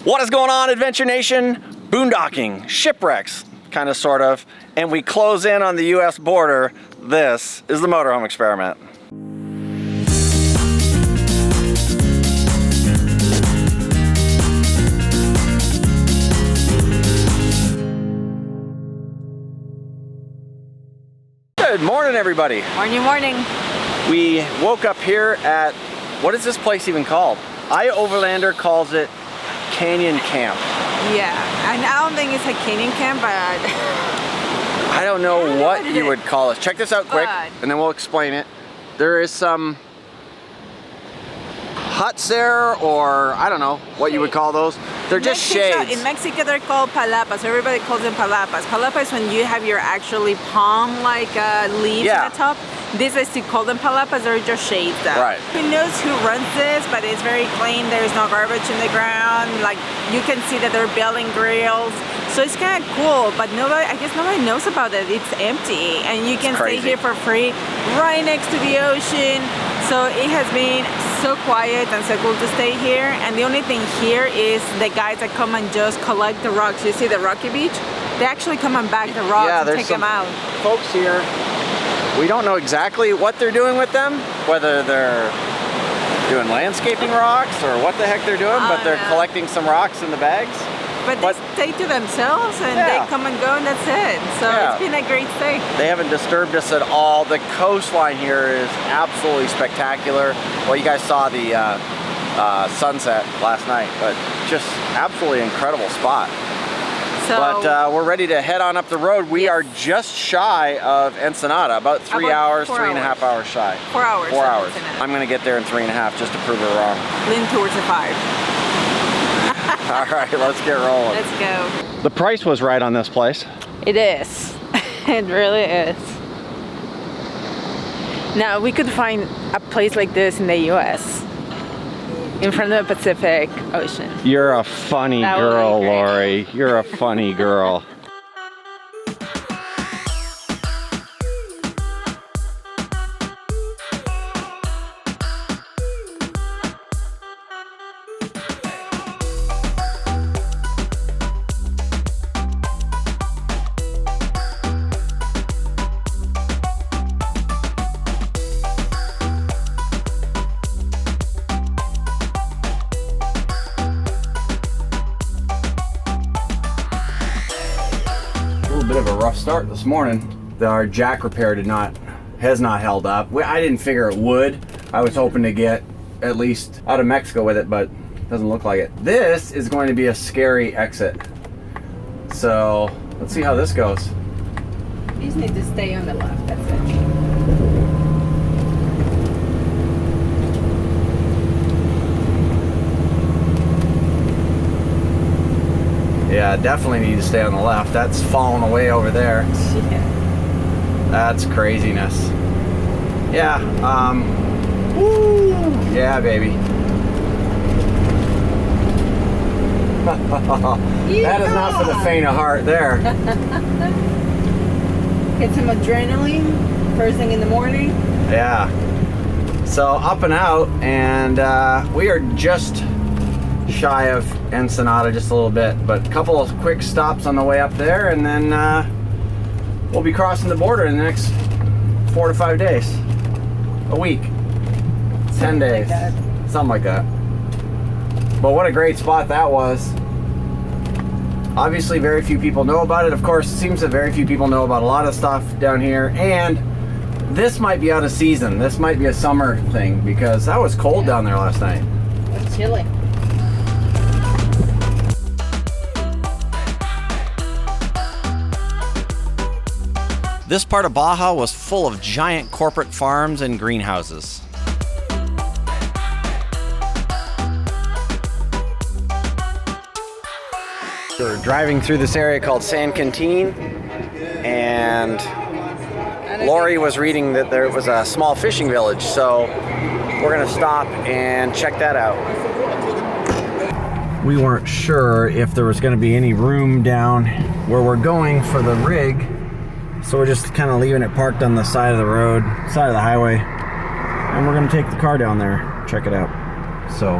What is going on, Adventure Nation? Boondocking, shipwrecks, kind of, sort of, and we close in on the US border. This is the motorhome experiment. Good morning, everybody. Morning, morning. We woke up here at, what is this place even called? Overlander calls it Canyon Camp. Yeah, and I don't think it's a canyon camp, but I don't know what you would call it. Check this out quick, and then we'll explain it. There is some huts there, or I don't know what you would call those. They're just shades. In Mexico, they're called palapas. Everybody calls them palapas. Palapa is when you have your actually palm-like leaves on the top. This is to call them palapas. They're just shades. Right. Who knows who runs this? But it's very clean. There's no garbage in the ground. Like, you can see that they're building grills. So it's kind of cool, but I guess nobody knows about it. It's empty, and you can stay here for free, right next to the ocean. So it has been so quiet and so cool to stay here. And the only thing here is the guys that come and just collect the rocks. You see the rocky beach? They actually come and bag the rocks and take them out. Folks here, we don't know exactly what they're doing with them, whether they're doing landscaping rocks or what the heck they're doing, but they're collecting some rocks in the bags. But they stay to themselves, and they come and go, and that's it. So it's been a great stay. They haven't disturbed us at all. The coastline here is absolutely spectacular. Well, you guys saw the sunset last night, but just absolutely incredible spot. So, but we're ready to head on up the road. We are just shy of Ensenada, about 3 hours, 3.5 hours shy. 4 hours. 4 hours. I'm going to get there in 3.5 just to prove her wrong. Lean towards the 5. All right, let's get rolling. Let's go. The price was right on this place. It is. It really is. Now, we could find a place like this in the US, in front of the Pacific Ocean. You're a funny girl, Lori. You're a funny girl. Bit of a rough start this morning. Our jack repair has not held up. I didn't figure it would. I was hoping to get at least out of Mexico with it, but it doesn't look like it. This is going to be a scary exit. So let's see how this goes. You just need to stay on the left, that's it. Yeah, definitely need to stay on the left. That's falling away over there. Yeah. That's craziness. Yeah, woo, yeah, baby. That is not for the faint of heart there. Get some adrenaline first thing in the morning. Yeah. So up and out, and we are just shy of Ensenada just a little bit, but a couple of quick stops on the way up there, and then we'll be crossing the border in the next 4 to 5 days, a week, 10 days, something like that. But what a great spot that was. Obviously very few people know about it. Of course, it seems that very few people know about a lot of stuff down here, and this might be out of season. This might be a summer thing, because that was cold down there last night. It was chilly. This part of Baja was full of giant corporate farms and greenhouses. We're driving through this area called San Quintin, and Lori was reading that there was a small fishing village, so we're gonna stop and check that out. We weren't sure if there was gonna be any room down where we're going for the rig, so we're just kind of leaving it parked on the side of the road, side of the highway, and we're gonna take the car down there, check it out. So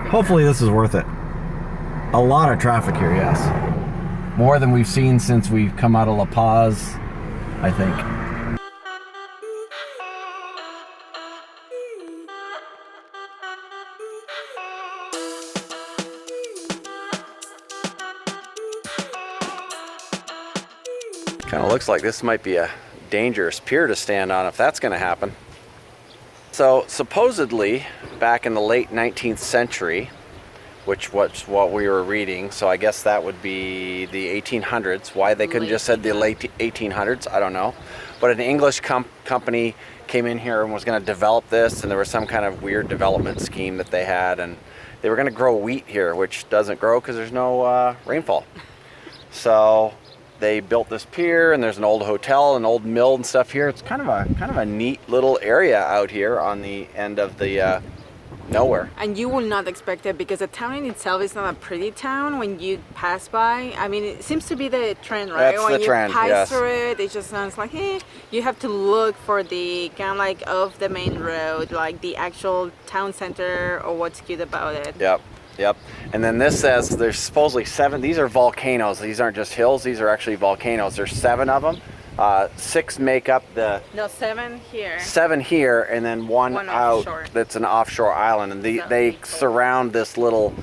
hopefully this is worth it. A lot of traffic here, yes. More than we've seen since we've come out of La Paz, I think. Kind of looks like this might be a dangerous pier to stand on if that's going to happen. So supposedly back in the late 19th century, which was what we were reading, so I guess that would be the 1800s. Why they couldn't just said the late 1800s, I don't know. But an English company came in here and was going to develop this, and there was some kind of weird development scheme that they had, and they were going to grow wheat here, which doesn't grow because there's no rainfall. So they built this pier, and there's an old hotel, an old mill and stuff here. It's kind of a neat little area out here on the end of the nowhere. And you will not expect it because the town in itself is not a pretty town when you pass by. I mean, it seems to be the trend, right? That's when the you trend, pass yes. through it, it just sounds like, you have to look for the kind of like off the main road, like the actual town center or what's cute about it. Yep. And then this says there's supposedly 7. These are volcanoes. These aren't just hills. These are actually volcanoes. There's 7 of them. 6 make up the... No, 7 here. 7 here, and then one out offshore. that's an offshore island. And they surround this little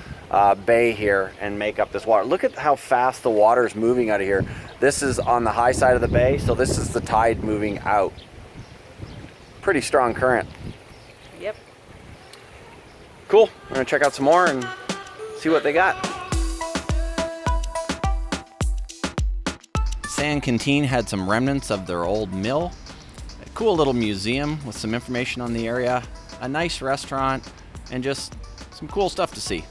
bay here and make up this water. Look at how fast the water is moving out of here. This is on the high side of the bay, so this is the tide moving out. Pretty strong current. Yep. Cool. We're going to check out some more and see what they got. San Quintin had some remnants of their old mill. A cool little museum with some information on the area. A nice restaurant and just some cool stuff to see.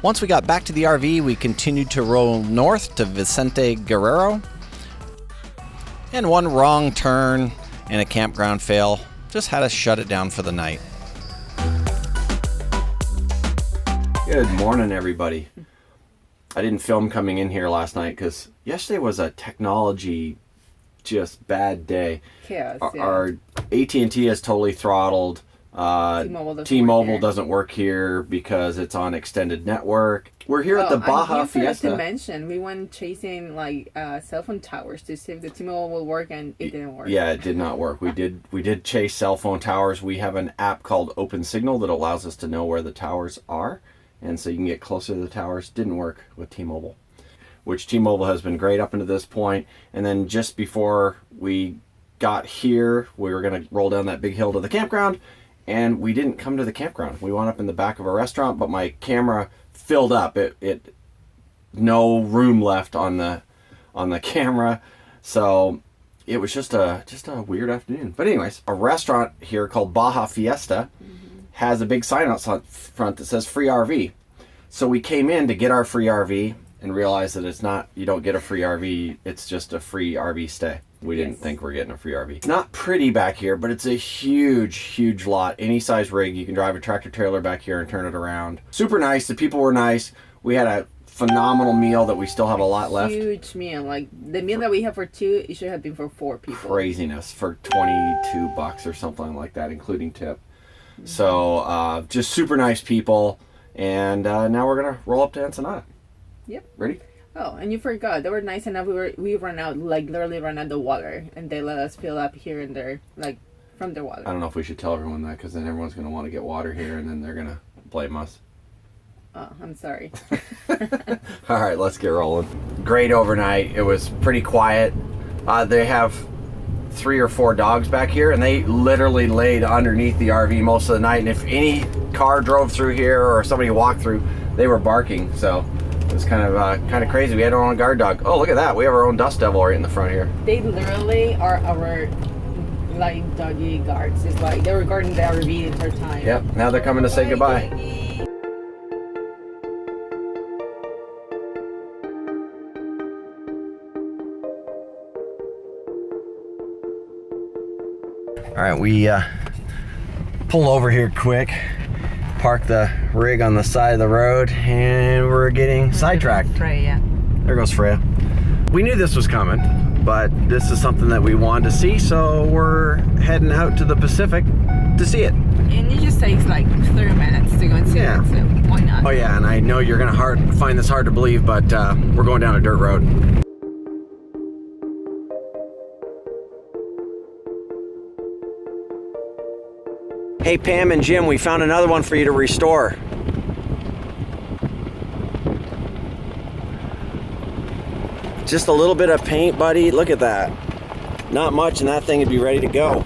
Once we got back to the RV, we continued to roll north to Vicente Guerrero. And one wrong turn and a campground fail just had us shut it down for the night. Good morning, everybody. I didn't film coming in here last night because yesterday was a technology just bad day. Chaos, Our AT&T is totally throttled. T-Mobile doesn't work here because it's on extended network. We're here at the Baja Fiesta. To mention, we went chasing like cell phone towers to see if the T-Mobile will work, and it didn't work. Yeah, it did not work. We did chase cell phone towers. We have an app called Open Signal that allows us to know where the towers are, and so you can get closer to the towers. Didn't work with T-Mobile, which T-Mobile has been great up until this point. And then just before we got here, we were going to roll down that big hill to the campground. And we didn't come to the campground. We wound up in the back of a restaurant, but my camera filled up. It no room left on the camera, so it was just a weird afternoon. But anyways, a restaurant here called Baja Fiesta has a big sign out front that says free RV. So we came in to get our free RV and realized that it's not. You don't get a free RV. It's just a free RV stay. We didn't think we're getting a free RV. It's not pretty back here, but it's a huge, huge lot. Any size rig. You can drive a tractor trailer back here and turn it around. Super nice. The people were nice. We had a phenomenal meal that we still have a lot left. Huge meal. Like the meal that we have for 2, it should have been for 4 people. Craziness for $22 or something like that, including tip. So just super nice people. And now we're going to roll up to Ensenada. Yep. Ready? Oh, and you forgot. They were nice enough. We ran out, like literally ran out the water, and they let us fill up here and there, like from the water. I don't know if we should tell everyone that because then everyone's going to want to get water here and then they're going to blame us. Oh, I'm sorry. All right, let's get rolling. Great overnight. It was pretty quiet. They have 3 or 4 dogs back here, and they literally laid underneath the RV most of the night. And if any car drove through here or somebody walked through, they were barking. So it was kind of crazy. We had our own guard dog. Oh, look at that. We have our own dust devil right in the front here. They literally are our like doggy guards. It's like they were guarding the RV the entire time. Yep. Now they're coming to say goodbye. All right, we pull over here quick, park the rig on the side of the road, and we're getting sidetracked. Freya. There goes Freya. we knew this was coming, but this is something that we wanted to see, so we're heading out to the Pacific to see it. And it just takes like 30 minutes to go and see it, so why not? Oh yeah, and I know you're gonna find this hard to believe, but we're going down a dirt road. Hey Pam and Jim, we found another one for you to restore. Just a little bit of paint, buddy. Look at that. Not much, and that thing would be ready to go.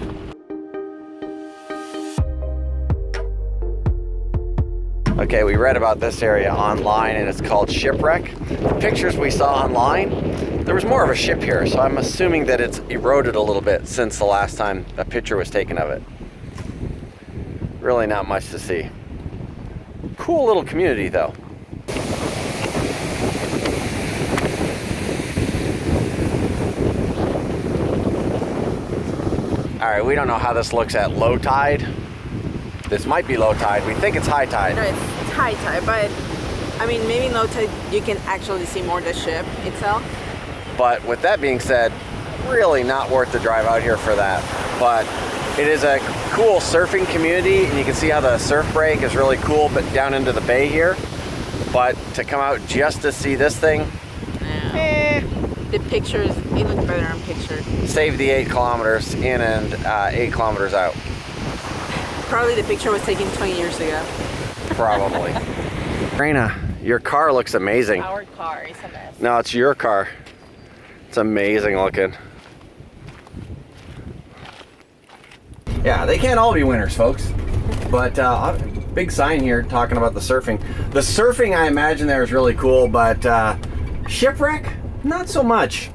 Okay, we read about this area online, and it's called Shipwreck. The pictures we saw online, there was more of a ship here, so I'm assuming that it's eroded a little bit since the last time a picture was taken of it. Really not much to see. Cool little community though. All right, we don't know how this looks at low tide. This might be low tide. We think it's high tide. No, it's high tide, but I mean, maybe low tide, you can actually see more of the ship itself. But with that being said, really not worth the drive out here for that. But it is a cool surfing community, and you can see how the surf break is really cool, but down into the bay here. But to come out just to see this thing, The pictures, they look better on picture. save the 8 kilometers in and 8 kilometers out. Probably the picture was taken 20 years ago. Probably. Raina, your car looks amazing. Our car is a mess. No, it's your car. It's amazing looking. Yeah, they can't all be winners, folks. But big sign here talking about the surfing. The surfing, I imagine there is really cool, but Shipwreck, not so much.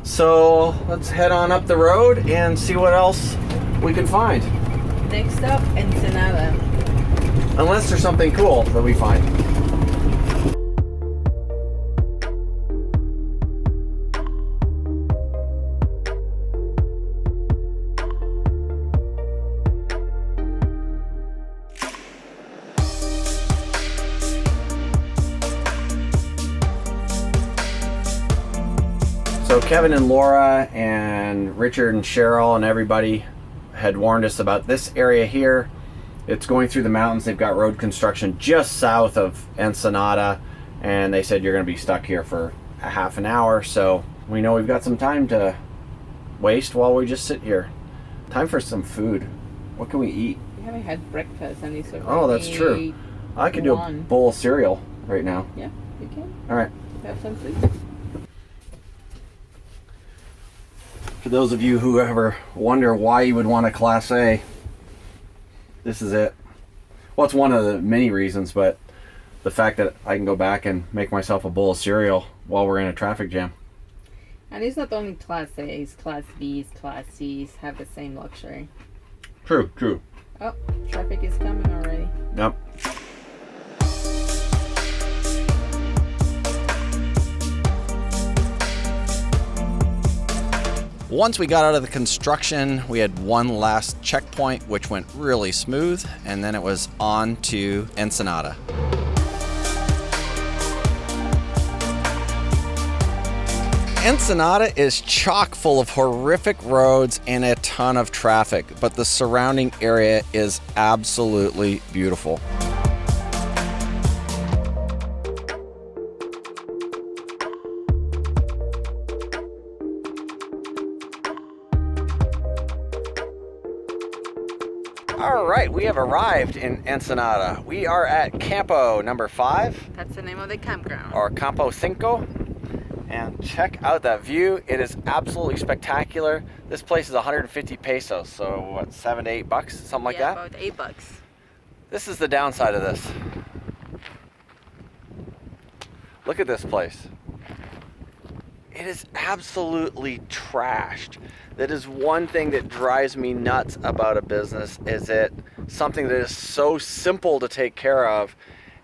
So let's head on up the road and see what else we can find. Next up, Ensenada. Unless there's something cool that we find. So Kevin and Laura and Richard and Cheryl and everybody had warned us about this area here. It's going through the mountains. They've got road construction just south of Ensenada, and they said you're going to be stuck here for a half an hour. So we know we've got some time to waste while we just sit here. Time for some food. What can we eat? We haven't had breakfast, and it's already Oh, that's true. I could do a bowl of cereal right now. Yeah, you can. All right. Have some food. For those of you who ever wonder why you would want a Class A, this is it. Well, it's one of the many reasons, but the fact that I can go back and make myself a bowl of cereal while we're in a traffic jam. And it's not only Class A's, Class B's, Class C's have the same luxury. True, true. Oh, traffic is coming already. Yep. Once we got out of the construction, we had one last checkpoint, which went really smooth, and then it was on to Ensenada. Ensenada is chock full of horrific roads and a ton of traffic, but the surrounding area is absolutely beautiful. All right, we have arrived in Ensenada. We are at Campo number 5. That's the name of the campground. Or Campo 5. And check out that view. It is absolutely spectacular. This place is 150 pesos, so what, $7 to $8, something like that? About $8. This is the downside of this. Look at this place. It is absolutely trashed. That is one thing that drives me nuts about a business, is it something that is so simple to take care of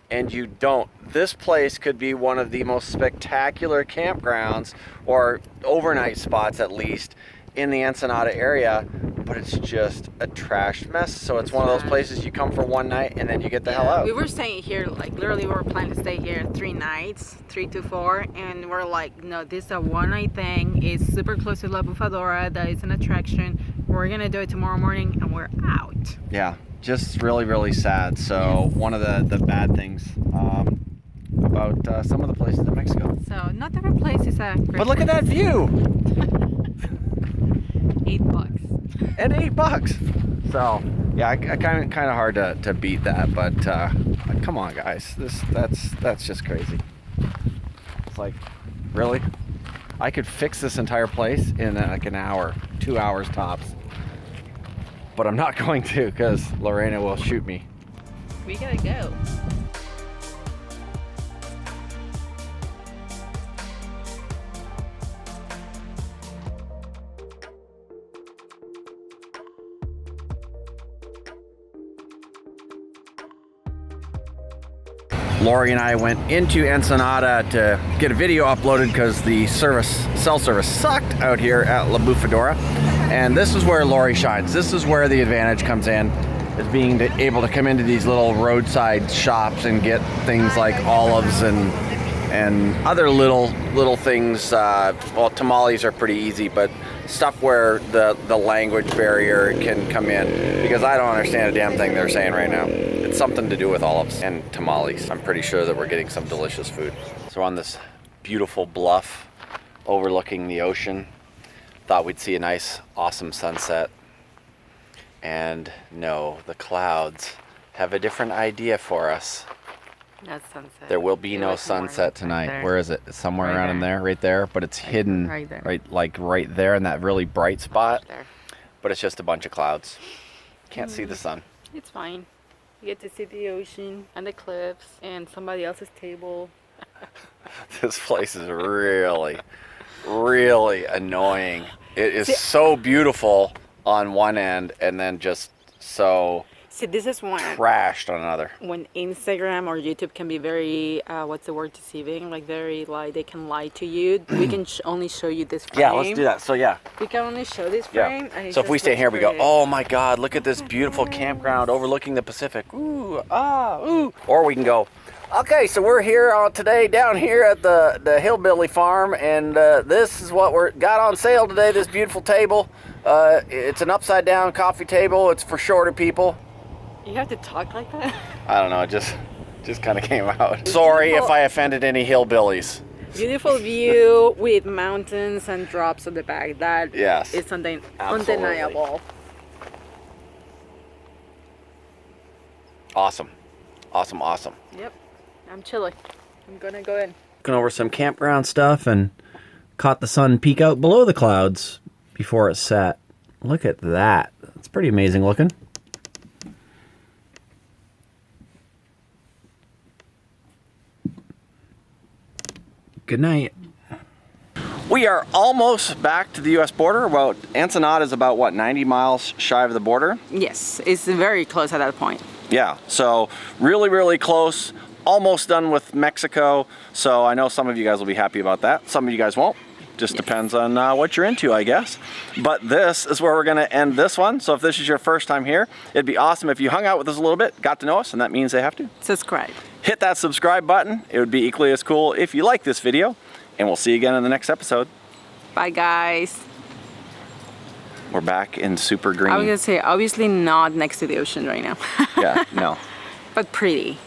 and you don't. This place could be one of the most spectacular campgrounds, or overnight spots at least, in the Ensenada area, but it's just a trashed mess. So it's one of those places you come for one night and then you get the hell out. We were staying here, like literally we were planning to stay here 3 nights, 3 to 4, and we're like, no, this is a one-night thing. It's super close to La Bufadora. That is an attraction. We're gonna do it tomorrow morning, and we're out. Yeah, just really, really sad. So one of the bad things about some of the places in Mexico. So not every place is a great But look at that view. $8. And $8. So yeah, kind of hard to beat that, but come on, guys, that's just crazy. It's like, really, I could fix this entire place in like an hour, 2 hours tops, but I'm not going to because Lorena will shoot me. We gotta go. Lori and I went into Ensenada to get a video uploaded because the cell service sucked out here at La Bufadora. And this is where Lori shines. This is where the advantage comes in, is being able to come into these little roadside shops and get things like olives and other little things. Well, tamales are pretty easy, but stuff where the language barrier can come in, because I don't understand a damn thing they're saying right now. It's something to do with olives and tamales. I'm pretty sure that we're getting some delicious food. So we're on this beautiful bluff overlooking the ocean. Thought we'd see a nice, awesome sunset. And no, the clouds have a different idea for us. That's sunset. There will be no sunset tonight. Right. Where is it? It's somewhere right around in there, right there, but it's hidden right there. right there in that really bright spot. There. But it's just a bunch of clouds. Can't see the sun. It's fine. You get to see the ocean and the cliffs and somebody else's table. This place is really, really annoying. It is so beautiful on one end and then just so See, this is one trashed on another. when Instagram or YouTube can be very, what's the word, deceiving? Like very, like they can lie to you. We can only show you this frame. Yeah, let's do that. So yeah. We can only show this Yeah. frame. And it So if we just stay looks here, we go, great. oh my God, look at this beautiful campground overlooking the Pacific. Ooh, ah, ooh. Or we can go, okay, so we're here today down here at the Hillbilly Farm, and this is what we got on sale today, this beautiful table. It's an upside down coffee table. It's for shorter people. You have to talk like that? I don't know, it just kind of came out. Sorry if I offended any hillbillies. Beautiful view with mountains and drops at the back. That Yes, is something absolutely. undeniable. Awesome. Awesome, awesome. Yep. I'm chilling. I'm gonna go in. Looking over some campground stuff and caught the sun peek out below the clouds before it set. Look at that. It's pretty amazing looking. Good night. We are almost back to the U.S. border. Well, Ensenada is about, what, 90 miles shy of the border? Yes, it's very close at that point. Yeah, so really, really close. Almost done with Mexico. So I know some of you guys will be happy about that. Some of you guys won't. Just depends on what you're into, I guess. But this is where we're going to end this one. So if this is your first time here, it'd be awesome if you hung out with us a little bit, got to know us, and that means they have to Subscribe. hit that subscribe button. It would be equally as cool if you like this video, and we'll see you again in the next episode. Bye, guys. We're back in super green. I was gonna say, obviously not next to the ocean right now. Yeah, no. But pretty.